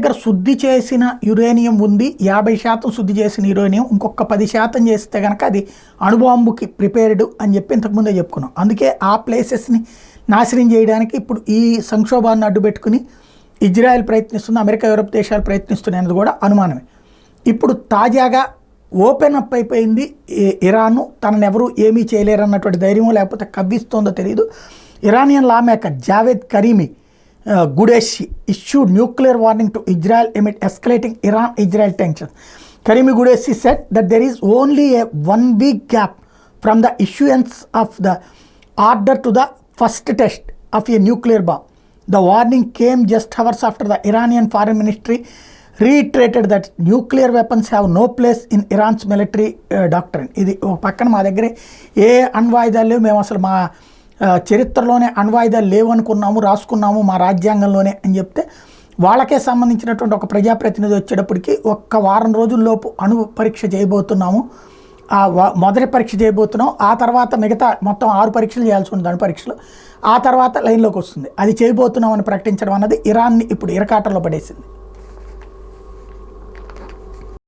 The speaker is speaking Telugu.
దగ్గర శుద్ధి చేసిన యురేనియం ఉంది, 50% శుద్ధి చేసిన యురేనియం, ఇంకొక 10% చేస్తే కనుక అది అణుబాంబుకి ప్రిపేర్డ్ అని చెప్పి ఇంతకుముందే చెప్పుకున్నాం. అందుకే ఆ ప్లేసెస్ని నాశనం చేయడానికి ఇప్పుడు ఈ సంక్షోభాన్ని అడ్డుపెట్టుకుని ఇజ్రాయెల్ ప్రయత్నిస్తుంది, అమెరికా, యూరప్ దేశాలు ప్రయత్నిస్తున్నాయి అనేది కూడా అనుమానమే. ఇప్పుడు తాజాగా ఓపెన్ అప్ అయిపోయింది ఇరాన్, తనను ఎవరు ఏమీ చేయలేరన్నటువంటి ధైర్యమో లేకపోతే కవ్విస్తోందో తెలియదు. Iranian law maker Javed Karimi Qoddusi issued nuclear warning to Israel amid escalating Iran-Israel tensions. Karimi Gudeshi said that there is only a 1 week gap from the issuance of the order to the first test of a nuclear bomb. The warning came just hours after the Iranian foreign ministry reiterated that nuclear weapons have no place in Iran's military doctrine. ఇది ఒక పక్కన మా దగ్గరే ఏ అణ్వాయుధాలు లేవు, మేము అసలు మా చరిత్రలోనే అణ్వాయుధాలు లేవు అనుకున్నాము, రాసుకున్నాము మా రాజ్యాంగంలోనే అని చెప్తే, వాళ్ళకే సంబంధించినటువంటి ఒక ప్రజాప్రతినిధి వచ్చేటప్పటికి ఒక్క వారం రోజుల్లోపు అణు పరీక్ష చేయబోతున్నాము, మొదటి పరీక్ష చేయబోతున్నాం, ఆ తర్వాత మిగతా మొత్తం 6 పరీక్షలు చేయాల్సి ఉంటుంది, అణు పరీక్షలు, ఆ తర్వాత లైన్లోకి వస్తుంది, అది చేయబోతున్నామని ప్రకటించడం అన్నది ఇరాన్ని ఇప్పుడు ఇరకాటంలో పడేసింది.